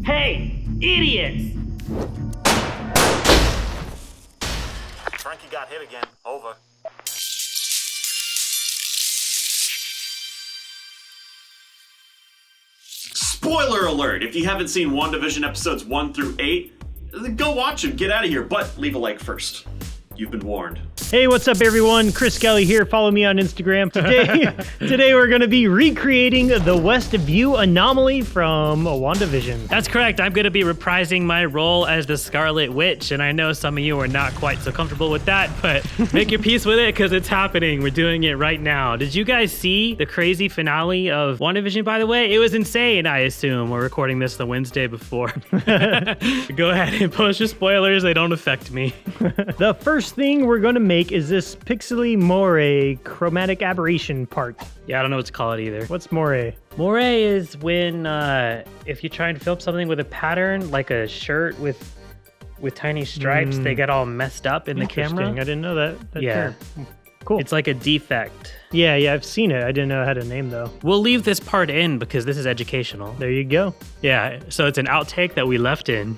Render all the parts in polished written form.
Hey, idiots! Frankie got hit again. Over. Spoiler alert! If you haven't seen Wandavision episodes 1 through 8, go watch them, get out of here, but leave a like first. You've been warned. Hey, what's up everyone? Chris Kelly here. Follow me on Instagram. Today we're going to be recreating the Westview Anomaly from Wandavision. That's correct. I'm going to be reprising my role as the Scarlet Witch, and I know some of you are not quite so comfortable with that, but make your peace with it because it's happening. We're doing it right now. Did you guys see the crazy finale of Wandavision, by the way? It was insane, I assume. We're recording this the Wednesday before. Go ahead and post your spoilers. They don't affect me. The first thing we're going to make is this pixely moire chromatic aberration part. Yeah, I don't know what to call it either. What's moire? Moire is when if you try and film something with a pattern, like a shirt with tiny stripes, they get all messed up in the camera. I didn't know that Yeah. term. Cool. It's like a defect. Yeah, I've seen it. I didn't know how to name though. We'll leave this part in because this is educational. There you go. Yeah, so it's an outtake that we left in.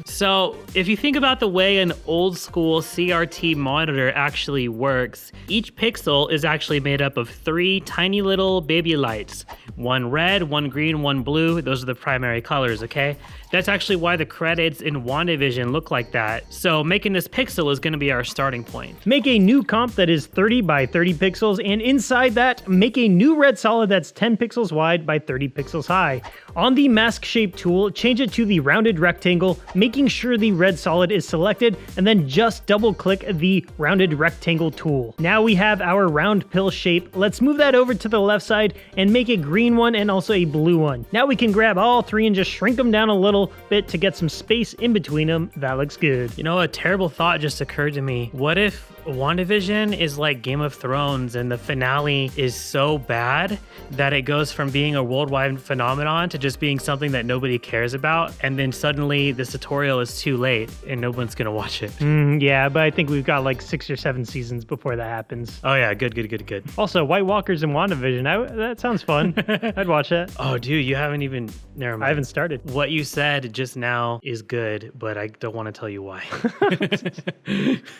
So if you think about the way an old school CRT monitor actually works, each pixel is actually made up of 3 tiny little baby lights. One red, one green, one blue. Those are the primary colors, okay? That's actually why the credits in WandaVision look like that. So making this pixel is going to be our starting point. Make a new comp that is 30 by 30 pixels, and inside that, make a new red solid that's 10 pixels wide by 30 pixels high. On the mask shape tool, change it to the rounded rectangle, making sure the red solid is selected, and then just double click the rounded rectangle tool. Now we have our round pill shape. Let's move that over to the left side and make a green one and also a blue one. Now we can grab all 3 and just shrink them down a little bit to get some space in between them. That looks good. You know, a terrible thought just occurred to me. What if WandaVision is like Game of Thrones and the finale is so bad that it goes from being a worldwide phenomenon to just being something that nobody cares about, and then suddenly this tutorial is too late and no one's gonna watch it? Yeah, but I think we've got like 6 or 7 seasons before that happens. Oh yeah, good. Also, White Walkers and WandaVision, that sounds fun. I'd watch that. Oh dude, you haven't even, never mind. I haven't started. What you said just now is good, but I don't want to tell you why.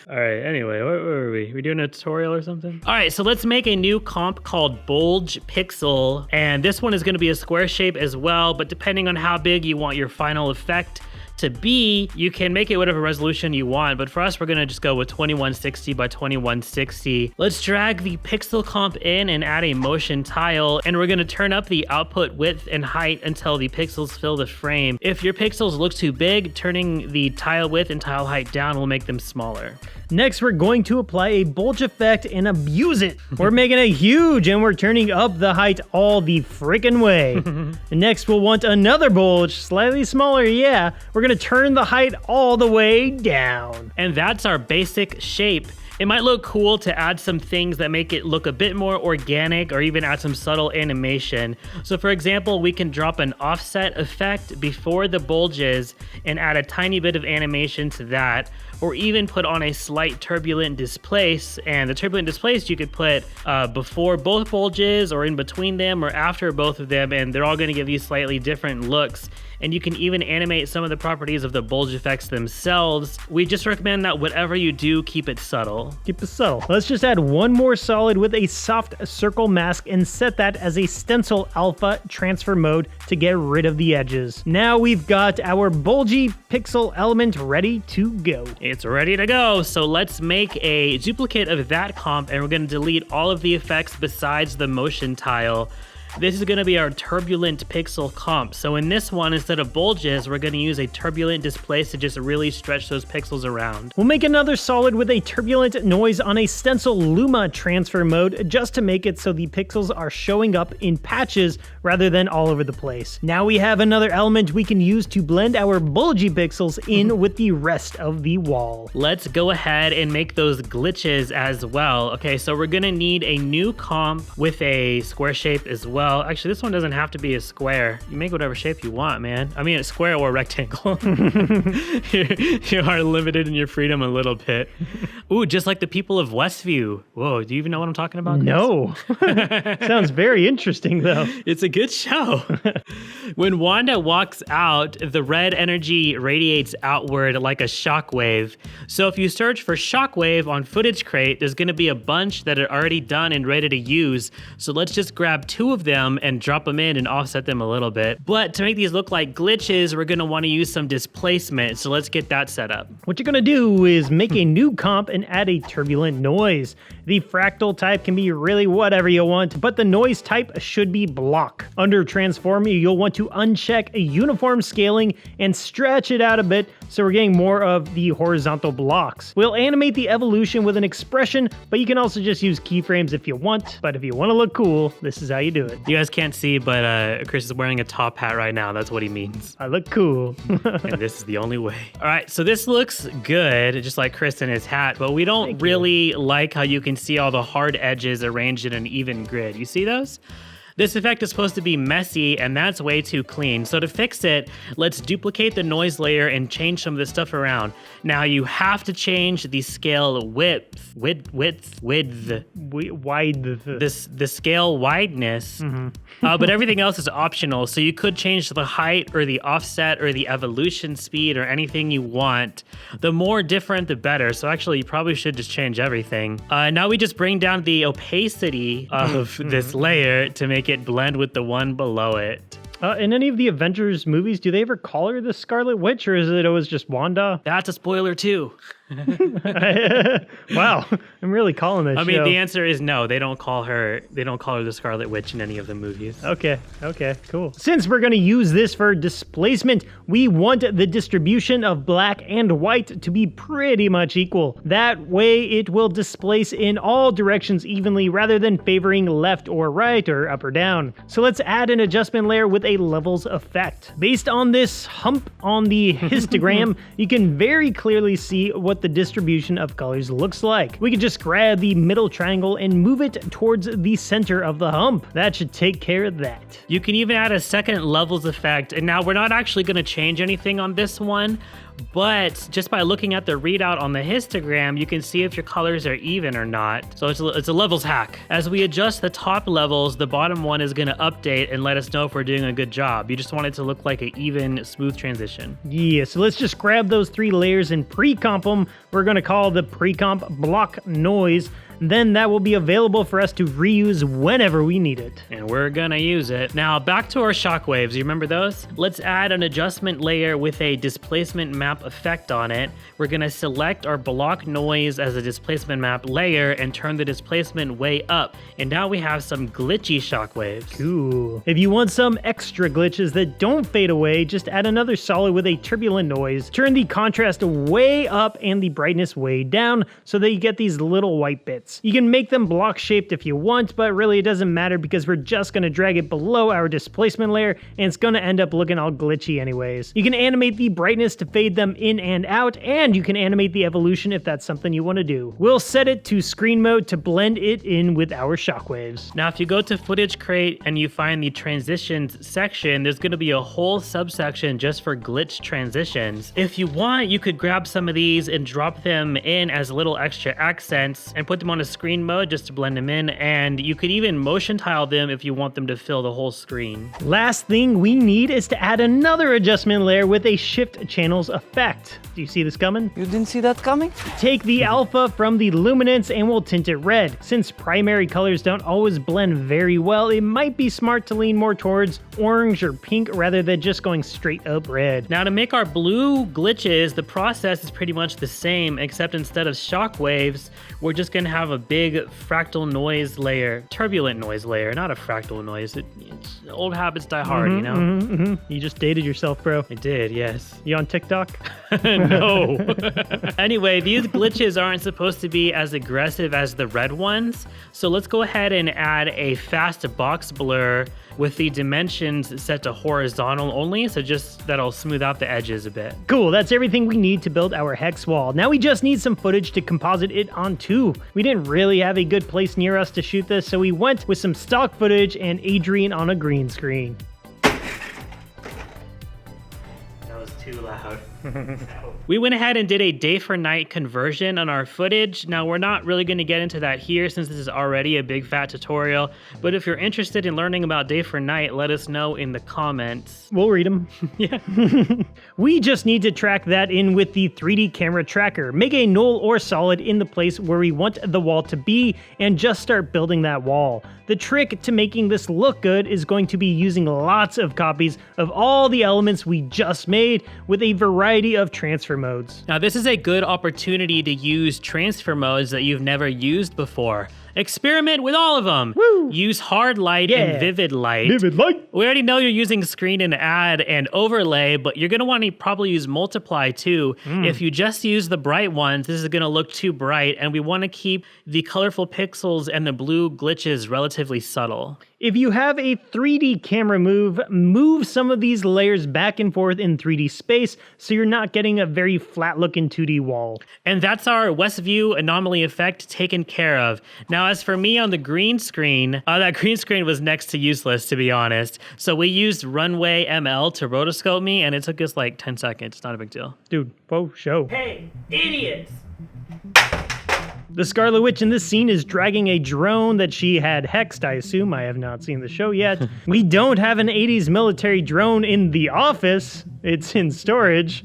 All right, anyway, where were we? We doing a tutorial or something? All right, so let's make a new comp called Bulge Pixel, and this one is going to be a square shape as well, but depending on how big you want your final effect to be, you can make it whatever resolution you want, but for us, we're gonna just go with 2160 by 2160. Let's drag the pixel comp in and add a motion tile, and we're gonna turn up the output width and height until the pixels fill the frame. If your pixels look too big, turning the tile width and tile height down will make them smaller. Next, we're going to apply a bulge effect and abuse it. We're making it huge and we're turning up the height all the freaking way. And next, we'll want another bulge, slightly smaller, yeah. We're gonna turn the height all the way down. And that's our basic shape. It might look cool to add some things that make it look a bit more organic or even add some subtle animation. So for example, we can drop an offset effect before the bulges and add a tiny bit of animation to that, or even put on a slight turbulent displace. And the turbulent displace you could put before both bulges or in between them or after both of them, and they're all gonna give you slightly different looks. And you can even animate some of the properties of the bulge effects themselves. We just recommend that whatever you do, keep it subtle. Keep it subtle. Let's just add one more solid with a soft circle mask and set that as a stencil alpha transfer mode to get rid of the edges. Now we've got our bulgy pixel element ready to go. It's ready to go. So let's make a duplicate of that comp, and we're gonna delete all of the effects besides the motion tile. This is going to be our turbulent pixel comp. So in this one, instead of bulges, we're going to use a turbulent displace to just really stretch those pixels around. We'll make another solid with a turbulent noise on a stencil luma transfer mode just to make it so the pixels are showing up in patches rather than all over the place. Now we have another element we can use to blend our bulgy pixels in with the rest of the wall. Let's go ahead and make those glitches as well. Okay, so we're going to need a new comp with a square shape as well. Well, actually, this one doesn't have to be a square. You make whatever shape you want, man. I mean, a square or a rectangle. You are limited in your freedom a little bit. Ooh, just like the people of Westview. Whoa, do you even know what I'm talking about? No. Sounds very interesting, though. It's a good show. When Wanda walks out, the red energy radiates outward like a shockwave. So if you search for shockwave on Footage Crate, there's going to be a bunch that are already done and ready to use. So let's just grab 2 of them and drop them in and offset them a little bit. But to make these look like glitches, we're going to want to use some displacement. So let's get that set up. What you're going to do is make a new comp and add a turbulent noise. The fractal type can be really whatever you want, but the noise type should be block. Under transform, you'll want to uncheck a uniform scaling and stretch it out a bit so we're getting more of the horizontal blocks. We'll animate the evolution with an expression, but you can also just use keyframes if you want. But if you want to look cool, this is how you do it. You guys can't see, but Chris is wearing a top hat right now. That's what he means. I look cool. And this is the only way. All right, so this looks good, just like Chris and his hat, but we don't really like how you can see all the hard edges arranged in an even grid. You see those? This effect is supposed to be messy, and that's way too clean. So to fix it, let's duplicate the noise layer and change some of this stuff around. Now you have to change the scale width. The scale wideness, but everything else is optional. So you could change the height or the offset or the evolution speed or anything you want. The more different, the better. So actually, you probably should just change everything. Now we just bring down the opacity of this layer to make it blend with the one below it. In any of the Avengers movies, do they ever call her the Scarlet Witch, or is it always just Wanda? That's a spoiler too. Wow, I'm really calling this. I mean, the answer is no. They don't call her the Scarlet Witch in any of the movies. Okay, cool. Since we're going to use this for displacement, we want the distribution of black and white to be pretty much equal. That way, it will displace in all directions evenly rather than favoring left or right or up or down. So let's add an adjustment layer with a levels effect. Based on this hump on the histogram, you can very clearly see what the distribution of colors looks like. We can just grab the middle triangle and move it towards the center of the hump. That should take care of that. You can even add a second levels effect, and now we're not actually going to change anything on this one, but just by looking at the readout on the histogram, you can see if your colors are even or not. So it's a levels hack. As we adjust the top levels, the bottom one is going to update and let us know if we're doing a good job. You just want it to look like an even, smooth transition. Yeah, so let's just grab those 3 layers and pre-comp them. We're going to call the pre-comp block noise. Then that will be available for us to reuse whenever we need it. And we're gonna use it. Now back to our shockwaves, you remember those? Let's add an adjustment layer with a displacement map effect on it. We're gonna select our block noise as a displacement map layer and turn the displacement way up. And now we have some glitchy shockwaves. Cool. If you want some extra glitches that don't fade away, just add another solid with a turbulent noise. Turn the contrast way up and the brightness way down so that you get these little white bits. You can make them block shaped if you want, but really it doesn't matter because we're just going to drag it below our displacement layer and it's going to end up looking all glitchy anyways. You can animate the brightness to fade them in and out, and you can animate the evolution if that's something you want to do. We'll set it to screen mode to blend it in with our shockwaves. Now if you go to Footage Crate and you find the transitions section, there's going to be a whole subsection just for glitch transitions. If you want, you could grab some of these and drop them in as little extra accents and put them on a screen mode just to blend them in, and you could even motion tile them if you want them to fill the whole screen. Last thing we need is to add another adjustment layer with a shift channels effect. Do you see this coming? You didn't see that coming? Take the alpha from the luminance and we'll tint it red. Since primary colors don't always blend very well, it might be smart to lean more towards orange or pink rather than just going straight up red. Now to make our blue glitches, the process is pretty much the same, except instead of shockwaves, we're just going to have a big fractal noise layer, turbulent noise layer, not a fractal noise. Old habits die hard, you know? You just dated yourself, bro. I did, yes. You on TikTok? No. Anyway, these glitches aren't supposed to be as aggressive as the red ones, so let's go ahead and add a fast box blur with the dimensions set to horizontal only, so just that'll smooth out the edges a bit. Cool, that's everything we need to build our hex wall. Now we just need some footage to composite it onto. We didn't didn't really have a good place near us to shoot this, so we went with some stock footage and Adrian on a green screen. That was too loud. We went ahead and did a day for night conversion on our footage. Now, we're not really going to get into that here since this is already a big fat tutorial, but if you're interested in learning about day for night, let us know in the comments. We'll read them. Yeah. We just need to track that in with the 3D camera tracker. Make a null or solid in the place where we want the wall to be and just start building that wall. The trick to making this look good is going to be using lots of copies of all the elements we just made with a variety of transfer modes. Now, this is a good opportunity to use transfer modes that you've never used before. Experiment with all of them. Woo! Use hard light and vivid light. Vivid light. We already know you're using screen and add and overlay, but you're gonna want to probably use multiply too. If you just use the bright ones, this is gonna look too bright, and we wanna keep the colorful pixels and the blue glitches relatively subtle. If you have a 3D camera move some of these layers back and forth in 3D space so you're not getting a very flat looking 2D wall. And that's our Westview Anomaly effect taken care of. Now, as for me on the green screen, that green screen was next to useless, to be honest. So we used Runway ML to rotoscope me, and it took us like 10 seconds. It's not a big deal. Dude, faux show. Hey, idiots! The Scarlet Witch in this scene is dragging a drone that she had hexed, I assume. I have not seen the show yet. We don't have an 80s military drone in the office. It's in storage.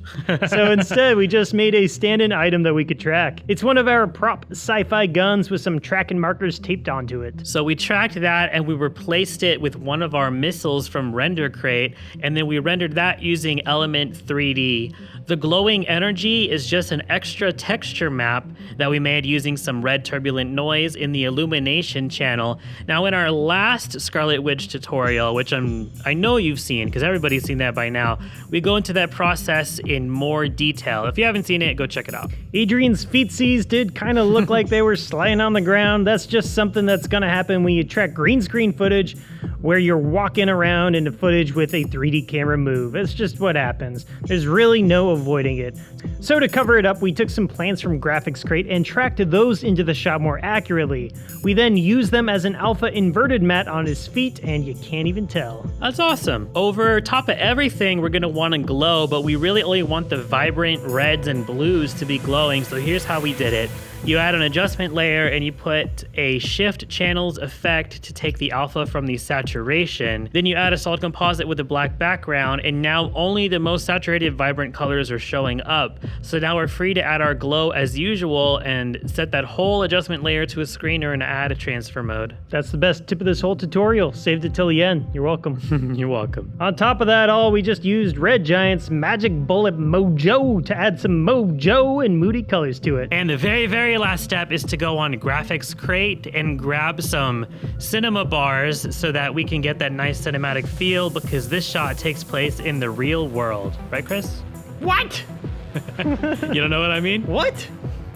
So instead, we just made a stand-in item that we could track. It's one of our prop sci-fi guns with some tracking markers taped onto it. So we tracked that and we replaced it with one of our missiles from RenderCrate, and then we rendered that using Element 3D. The glowing energy is just an extra texture map that we made using some red turbulent noise in the illumination channel. Now, in our last Scarlet Witch tutorial, which I know you've seen because everybody's seen that by now, we go into that process in more detail. If you haven't seen it, go check it out. Adrian's feetsies did kind of look like they were sliding on the ground. That's just something that's gonna happen when you track green screen footage where you're walking around into footage with a 3D camera move. It's just what happens. There's really no avoiding it. So to cover it up, we took some plans from GraphicsCrate and tracked those into the shot more accurately. We then used them as an alpha inverted mat on his feet, and you can't even tell. That's awesome. Over top of everything, we're gonna want to glow, but we really only want the vibrant reds and blues to be glowing, so here's how we did it. You add an adjustment layer and you put a shift channels effect to take the alpha from the saturation. Then you add a solid composite with a black background, and now only the most saturated vibrant colors are showing up. So now we're free to add our glow as usual and set that whole adjustment layer to a screener and add a transfer mode. That's the best tip of this whole tutorial. Saved it till the end. You're welcome. You're welcome. On top of that all, we just used Red Giant's Magic Bullet Mojo to add some mojo and moody colors to it. And the very last step is to go on GraphicsCrate and grab some cinema bars so that we can get that nice cinematic feel, because this shot takes place in the real world. Right, Chris? What? You don't know what I mean? What?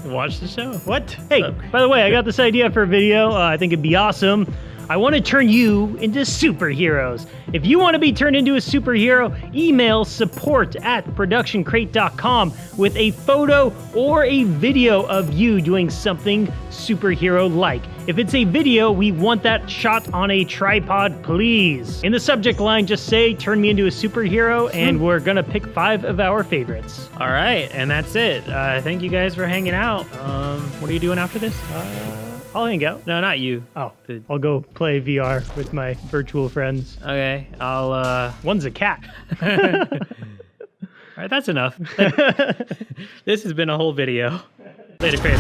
Watch the show. What? Hey, by the way, I got this idea for a video. I think it'd be awesome. I want to turn you into superheroes. If you want to be turned into a superhero, email support@productioncrate.com with a photo or a video of you doing something superhero-like. If it's a video, we want that shot on a tripod, please. In the subject line, just say, turn me into a superhero, and we're gonna pick 5 of our favorites. All right, and that's it. Thank you guys for hanging out. What are you doing after this? I'll hang out. No, not you. Oh, I'll go play VR with my virtual friends. Okay, I'll, One's a cat. All right, that's enough. This has been a whole video. Later, Chris.